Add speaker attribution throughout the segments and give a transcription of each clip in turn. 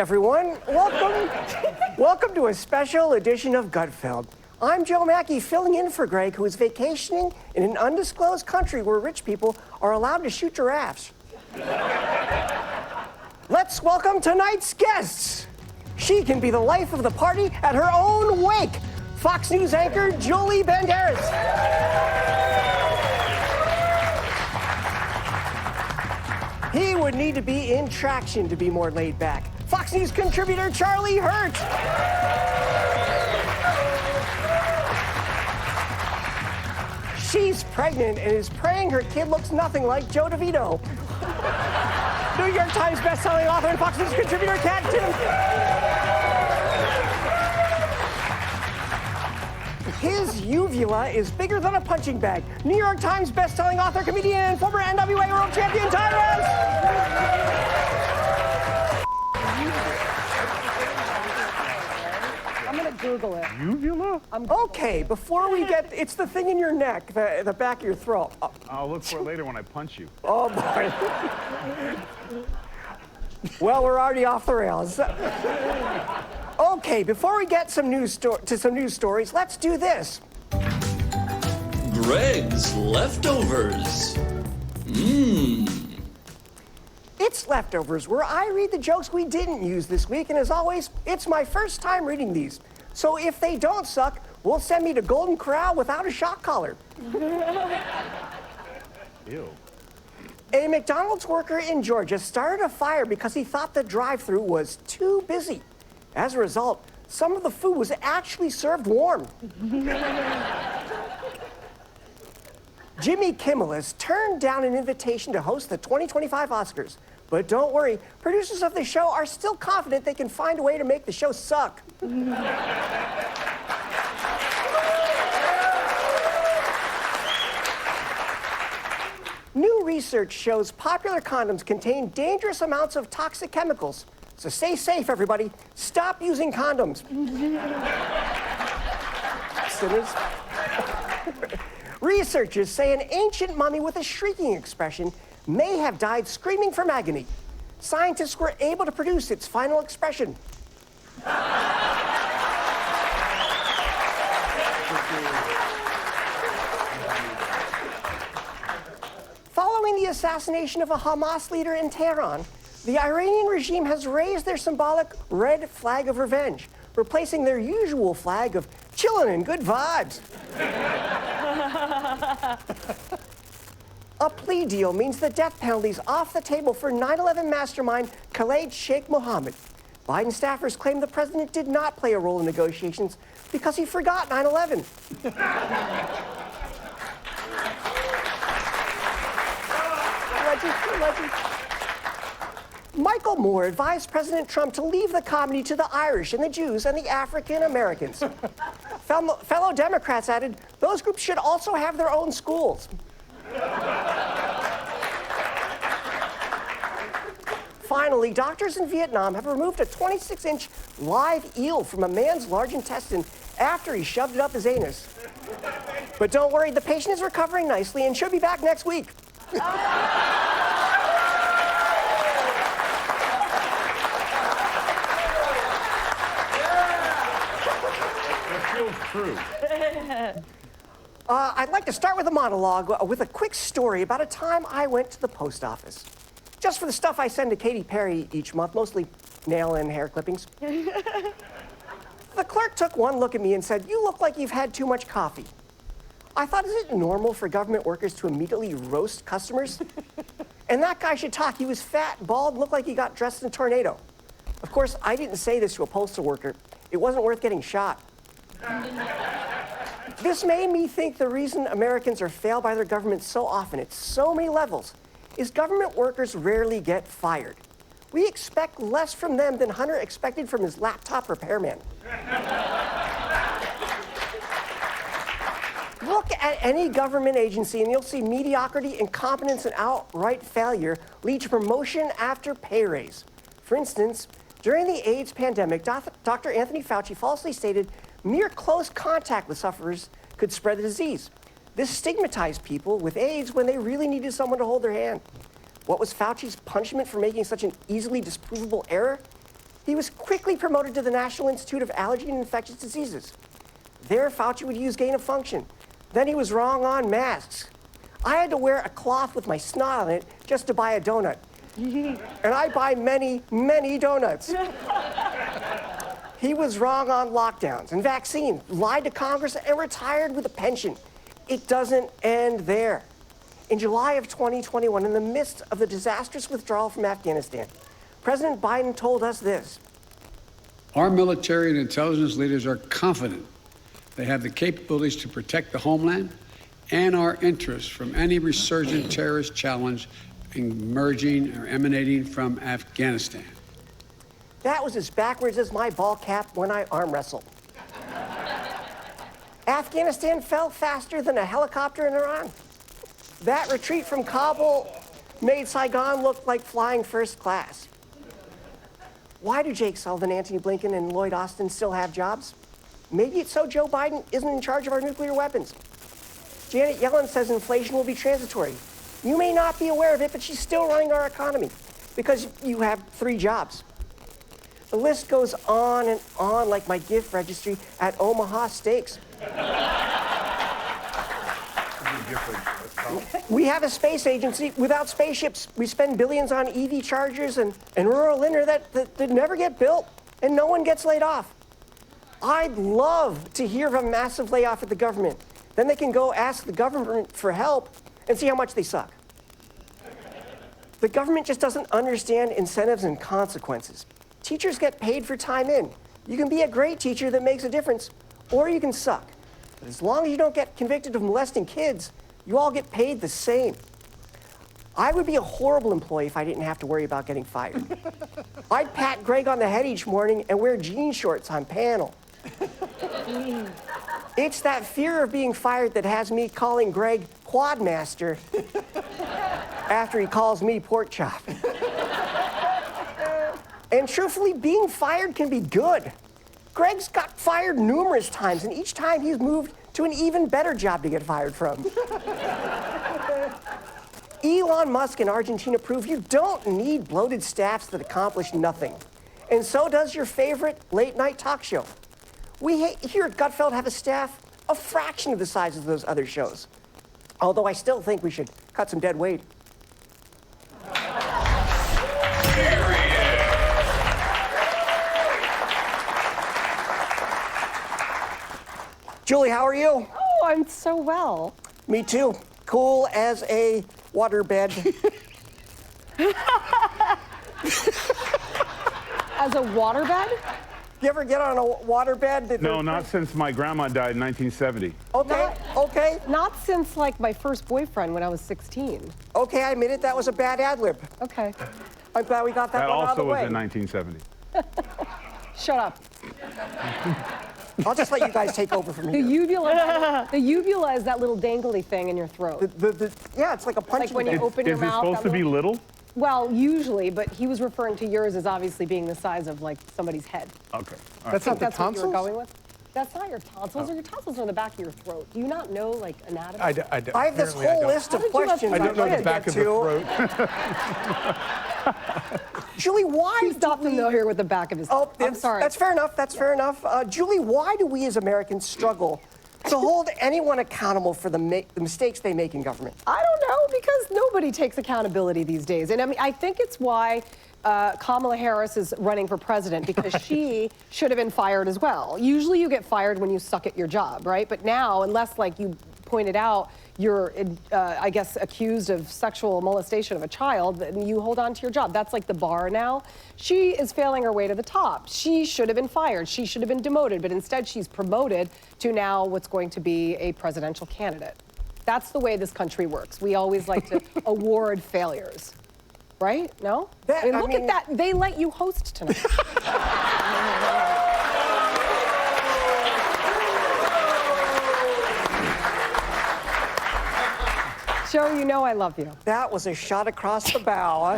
Speaker 1: everyone. Welcome to a special edition of Gutfeld. I'm Joe Mackey, filling in for Greg, who is vacationing in an undisclosed country where rich people are allowed to shoot giraffes. Let's welcome tonight's guests. She can be the life of the party at her own wake. Fox News anchor Julie Banderas. He would need to be in traction to be more laid back. Fox News contributor Charlie Hurt. She's pregnant and is praying her kid looks nothing like Joe DeVito. New York Times bestselling author and Fox News contributor Kat Timm. His uvula is bigger than a punching bag. New York Times bestselling author, comedian, and former NWA World Champion Tyrus.
Speaker 2: I'm gonna Google it.
Speaker 3: Uvula?
Speaker 1: Okay, before we get, it's the thing in your neck, the back of your throat.
Speaker 3: I'll look for it later when I punch you.
Speaker 1: Oh boy. Well, we're already off the rails. Okay, before we get some news stories, let's do this.
Speaker 4: Greg's Leftovers.
Speaker 1: It's Leftovers, where I read the jokes we didn't use this week, and as always, it's my first time reading these. So if they don't suck, we'll send me to Golden Corral without a shock collar.
Speaker 3: Ew.
Speaker 1: A McDonald's worker in Georgia started a fire because he thought the drive-thru was too busy. As a result, some of the food was actually served warm. Jimmy Kimmel has turned down an invitation to host the 2025 Oscars. But don't worry, producers of the show are still confident they can find a way to make the show suck. New research shows popular condoms contain dangerous amounts of toxic chemicals. So stay safe, everybody. Stop using condoms. Sinners. Researchers say an ancient mummy with a shrieking expression may have died screaming from agony. Scientists were able to produce its final expression. Following the assassination of a Hamas leader in Tehran, the Iranian regime has raised their symbolic red flag of revenge, replacing their usual flag of chillin' and good vibes. A plea deal means the death penalty's off the table for 9/11 mastermind Khaled Sheikh Mohammed. Biden staffers claim the president did not play a role in negotiations because he forgot 9/11. Legend. Michael Moore advised President Trump to leave the comedy to the Irish and the Jews and the African Americans. Fellow Democrats added, those groups should also have their own schools. Finally, doctors in Vietnam have removed a 26-inch live eel from a man's large intestine after he shoved it up his anus. But don't worry, the patient is recovering nicely and should be back next week.
Speaker 3: True.
Speaker 1: I'd like to start with a monologue with a quick story about a time I went to the post office. Just for the stuff I send to Katy Perry each month, mostly nail and hair clippings. The clerk took one look at me and said, "You look like you've had too much coffee." I thought, is it normal for government workers to immediately roast customers? And that guy should talk. He was fat, bald, looked like he got dressed in a tornado. Of course, I didn't say this to a postal worker. It wasn't worth getting shot. This made me think the reason Americans are failed by their government so often at so many levels is government workers rarely get fired. We expect less from them than Hunter expected from his laptop repairman. Look at any government agency and you'll see mediocrity, incompetence, and outright failure lead to promotion after pay raise. For instance, during the AIDS pandemic, Dr. Anthony Fauci falsely stated mere close contact with sufferers could spread the disease. This stigmatized people with AIDS when they really needed someone to hold their hand. What was Fauci's punishment for making such an easily disprovable error? He was quickly promoted to the National Institute of Allergy and Infectious Diseases. There, Fauci would use gain of function. Then he was wrong on masks. I had to wear a cloth with my snot on it just to buy a donut. And I buy many, many donuts. He was wrong on lockdowns and vaccines, lied to Congress, and retired with a pension. It doesn't end there. In July of 2021, in the midst of the disastrous withdrawal from Afghanistan, President Biden told us this.
Speaker 5: Our military and intelligence leaders are confident they have the capabilities to protect the homeland and our interests from any resurgent terrorist challenge emerging or emanating from Afghanistan.
Speaker 1: That was as backwards as my ball cap when I arm wrestled. Afghanistan fell faster than a helicopter in Iran. That retreat from Kabul made Saigon look like flying first class. Why do Jake Sullivan, Antony Blinken, and Lloyd Austin still have jobs? Maybe it's so Joe Biden isn't in charge of our nuclear weapons. Janet Yellen says inflation will be transitory. You may not be aware of it, but she's still running our economy because you have 3 jobs. The list goes on and on like my gift registry at Omaha Steaks. We have a space agency without spaceships. We spend billions on EV chargers and rural internet that never get built, and no one gets laid off. I'd love to hear of a massive layoff at the government. Then they can go ask the government for help and see how much they suck. The government just doesn't understand incentives and consequences. Teachers get paid for time in. You can be a great teacher that makes a difference, or you can suck. But as long as you don't get convicted of molesting kids, you all get paid the same. I would be a horrible employee if I didn't have to worry about getting fired. I'd pat Greg on the head each morning and wear jean shorts on panel. It's that fear of being fired that has me calling Greg Quadmaster after he calls me pork chop. And truthfully, being fired can be good. Greg's got fired numerous times, and each time he's moved to an even better job to get fired from. Elon Musk in Argentina proved you don't need bloated staffs that accomplish nothing. And so does your favorite late-night talk show. We here at Gutfeld have a staff a fraction of the size of those other shows. Although I still think we should cut some dead weight. Julie, how are you?
Speaker 2: Oh, I'm so well.
Speaker 1: Me too. Cool as a waterbed.
Speaker 2: As a waterbed?
Speaker 1: You ever get on a waterbed?
Speaker 3: No, not since my grandma died in 1970.
Speaker 1: Okay, okay,
Speaker 2: Not since like my first boyfriend when I was 16.
Speaker 1: okay, I admit it, that was a bad ad lib.
Speaker 2: Okay,
Speaker 1: I'm glad we got that
Speaker 3: That
Speaker 1: one out of
Speaker 3: also
Speaker 1: the
Speaker 3: was
Speaker 1: way.
Speaker 3: in 1970.
Speaker 2: shut up.
Speaker 1: I'll just let you guys take over from
Speaker 2: The
Speaker 1: here.
Speaker 2: uvula is that little dangly thing in your throat.
Speaker 1: Yeah, it's like a punch
Speaker 2: Like when
Speaker 1: in
Speaker 2: you
Speaker 1: the
Speaker 2: open your
Speaker 3: Is it
Speaker 2: mouth.
Speaker 3: supposed
Speaker 2: that
Speaker 3: to be little?
Speaker 2: Well, usually, but he was referring to yours as obviously being the size of like somebody's head.
Speaker 3: Okay. All right.
Speaker 6: That's not the
Speaker 2: That's what you were
Speaker 6: tonsils?
Speaker 2: going with? That's not your tonsils. Your tonsils are in the back of your throat. Do you not know like anatomy?
Speaker 6: I
Speaker 1: I have this
Speaker 6: apparently I
Speaker 1: whole
Speaker 6: don't.
Speaker 1: list
Speaker 2: How
Speaker 1: of
Speaker 2: did you have
Speaker 1: questions
Speaker 6: I don't know
Speaker 1: wanna
Speaker 6: the back
Speaker 1: get
Speaker 6: of the
Speaker 1: to.
Speaker 6: throat.
Speaker 1: Julie, why
Speaker 2: He's
Speaker 1: do
Speaker 2: not
Speaker 1: we...
Speaker 2: familiar with the back of his.
Speaker 1: Oh,
Speaker 2: I'm sorry.
Speaker 1: That's fair enough. That's fair enough. Julie, why do we as Americans struggle to hold anyone accountable for the mistakes they make in government?
Speaker 2: I don't know, because nobody takes accountability these days. And I mean, I think it's why Kamala Harris is running for president, because she should have been fired as well. Usually you get fired when you suck at your job, right? But now, unless, like you pointed out, you're, I guess, accused of sexual molestation of a child, then you hold on to your job. That's like the bar now. She is failing her way to the top. She should have been fired. She should have been demoted, but instead she's promoted to now what's going to be a presidential candidate. That's the way this country works. We always like to award failures. Right? No?
Speaker 1: That-
Speaker 2: I mean,
Speaker 1: I
Speaker 2: look
Speaker 1: mean-
Speaker 2: at that. They let you host tonight. Joe, you know I love you.
Speaker 1: That was a shot across the bow.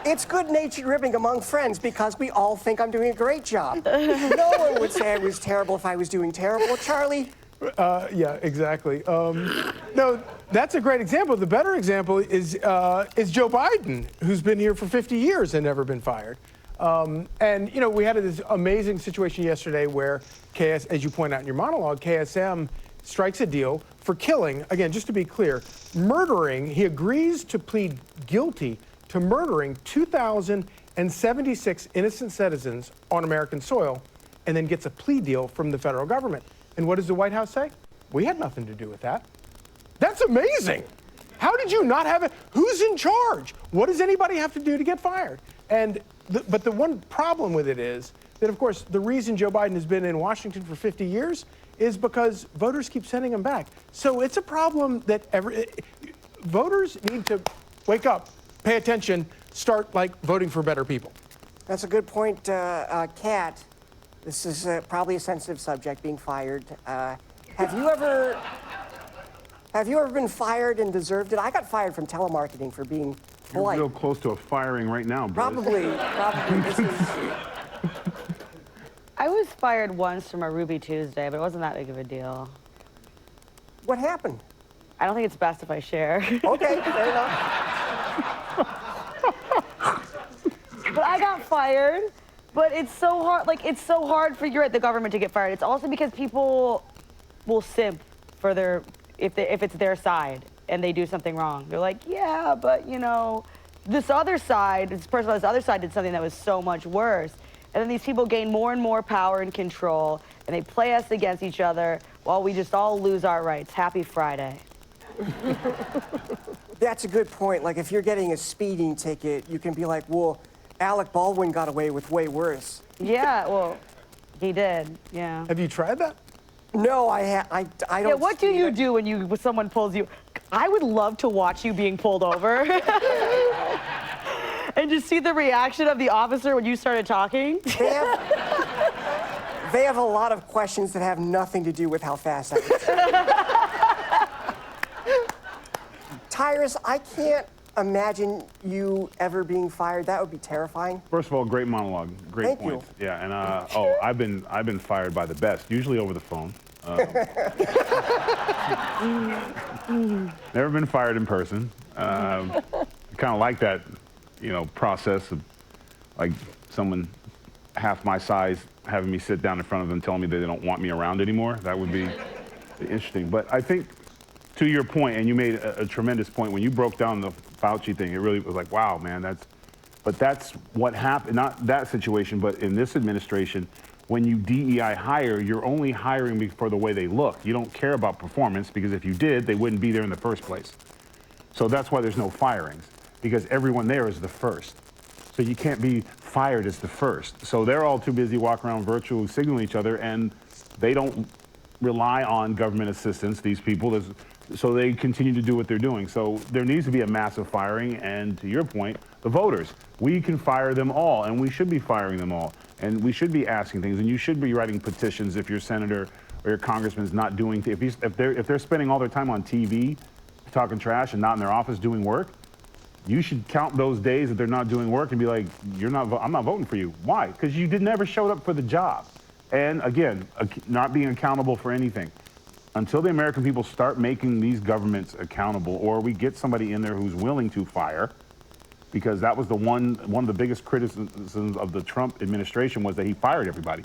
Speaker 1: It's good-natured ribbing among friends because we all think I'm doing a great job. No one would say I was terrible if I was doing terrible. Charlie?
Speaker 6: Yeah, exactly. No, that's a great example. The better example is Joe Biden, who's been here for 50 years and never been fired. And, you know, we had this amazing situation yesterday where as you point out in your monologue, KSM strikes a deal for killing, again, just to be clear, murdering. He agrees to plead guilty to murdering 2,076 innocent citizens on American soil, and then gets a plea deal from the federal government. And what does the White House say? We had nothing to do with that. That's amazing. How did you not have it? Who's in charge? What does anybody have to do to get fired? And but the one problem with it is that, of course, the reason Joe Biden has been in Washington for 50 years is because voters keep sending him back. So it's a problem that voters need to wake up, pay attention, start voting for better people.
Speaker 1: That's a good point, Kat. This is probably a sensitive subject, being fired. Have you ever been fired and deserved it? I got fired from telemarketing for being
Speaker 3: You're
Speaker 1: polite.
Speaker 3: real close to a firing right now, Briz.
Speaker 1: Probably. This is,
Speaker 7: I was fired once from a Ruby Tuesday, but it wasn't that big of a deal.
Speaker 1: what happened?
Speaker 7: I don't think it's best if I share.
Speaker 1: Okay, fair enough.
Speaker 7: But I got fired. But it's so hard. It's so hard for the government to get fired. It's also because people will simp for if it's their side and they do something wrong. They're like, yeah, but this person on this other side did something that was so much worse. And then these people gain more and more power and control, and they play us against each other while we just all lose our rights. Happy Friday.
Speaker 1: That's a good point. Like, if you're getting a speeding ticket, you can be like, well, Alec Baldwin got away with way worse.
Speaker 7: Yeah, well, he did. Yeah.
Speaker 6: Have you tried that?
Speaker 1: No, I don't.
Speaker 7: Yeah, what do you do when someone pulls you? I would love to watch you being pulled over. And just see the reaction of the officer when you started talking.
Speaker 1: They have a lot of questions that have nothing to do with how fast I can. Tyrus, I can't imagine you ever being fired. That would be terrifying.
Speaker 3: First of all, great monologue, great
Speaker 1: Thank
Speaker 3: points.
Speaker 1: you.
Speaker 3: Yeah, and I've been fired by the best, usually over the phone. Never been fired in person. Kind of like that, process of like someone half my size having me sit down in front of them, telling me that they don't want me around anymore. That would be interesting. But I think, to your point, and you made a tremendous point when you broke down the Fauci thing, it really was like, wow, man, that's what happened, not that situation, but in this administration, when you DEI hire, you're only hiring for the way they look. You don't care about performance, because if you did, they wouldn't be there in the first place. So that's why there's no firings, because everyone there is the first. So you can't be fired as the first. So they're all too busy walking around virtually signaling each other, and they don't rely on government assistance, these people, so they continue to do what they're doing. So there needs to be a massive firing, and to your point, the voters, we can fire them all, and we should be firing them all, and we should be asking things, and you should be writing petitions if your senator or your congressman's not doing, if they're spending all their time on TV talking trash and not in their office doing work, you should count those days that they're not doing work and be like, I'm not voting for you. Why? Because you never showed up for the job. And again, not being accountable for anything. Until the American people start making these governments accountable, or we get somebody in there who's willing to fire, because that was one of the biggest criticisms of the Trump administration, was that he fired everybody.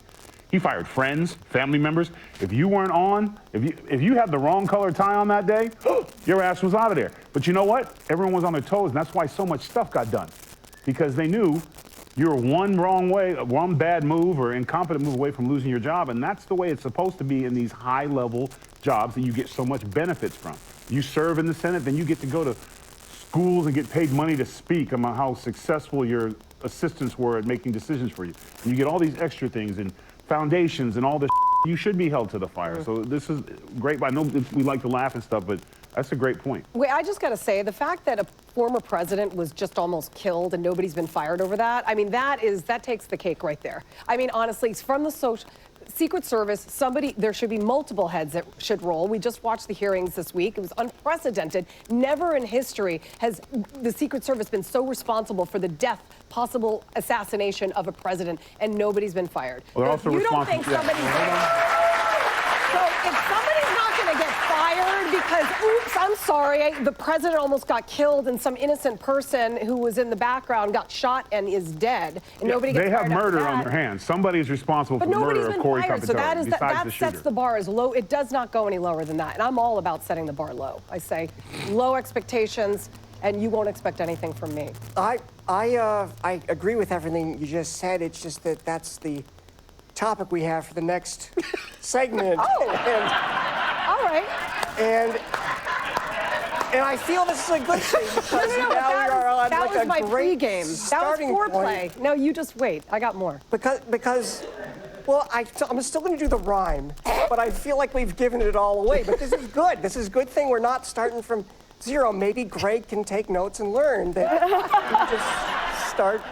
Speaker 3: He fired friends, family members. If you weren't on, if you had the wrong color tie on that day, your ass was out of there. But you know what? Everyone was on their toes, and that's why so much stuff got done. Because they knew you were one bad move or incompetent move away from losing your job, and that's the way it's supposed to be in these high-level jobs that you get so much benefits from. You serve in the Senate, then you get to go to schools and get paid money to speak about how successful your assistants were at making decisions for you. And you get all these extra things and foundations and all this. You should be held to the fire. So this is great. I know we like to laugh and stuff, but that's a great point.
Speaker 2: Wait, I just got to say, the fact that a former president was just almost killed and nobody's been fired over that, I mean, that takes the cake right there. I mean, honestly, it's from the Secret Service, there should be multiple heads that should roll. We just watched the hearings this week. It was unprecedented. Never in history has the Secret Service been so responsible for the possible assassination of a president, and nobody's been fired.
Speaker 3: Well, they're also
Speaker 2: you don't think somebody's... So if somebody's not going to get fired because, oops, I'm sorry. The president almost got killed, and some innocent person who was in the background got shot and is dead. And nobody gets
Speaker 3: They have
Speaker 2: fired after
Speaker 3: murder on
Speaker 2: that.
Speaker 3: their hands. Somebody's responsible
Speaker 2: But
Speaker 3: for the
Speaker 2: nobody's
Speaker 3: murder
Speaker 2: been
Speaker 3: of Corey
Speaker 2: fired, so
Speaker 3: Capitone, besides the shooter.
Speaker 2: sets the bar as low. It does not go any lower than that, and I'm all about setting the bar low. I say low expectations, and you won't expect anything from me.
Speaker 1: I agree with everything you just said. It's just that that's the topic we have for the next segment.
Speaker 2: Oh. All right.
Speaker 1: And I feel this is a good thing because
Speaker 2: No,
Speaker 1: now we are on
Speaker 2: that
Speaker 1: like
Speaker 2: was
Speaker 1: a
Speaker 2: my
Speaker 1: great
Speaker 2: pregame. That was
Speaker 1: starting
Speaker 2: foreplay.
Speaker 1: point.
Speaker 2: No, you just wait. I got more.
Speaker 1: Because well, I'm still going to do the rhyme, but I feel like we've given it all away. But this is good. This is a good thing. We're not starting from zero. Maybe Greg can take notes and learn that you just start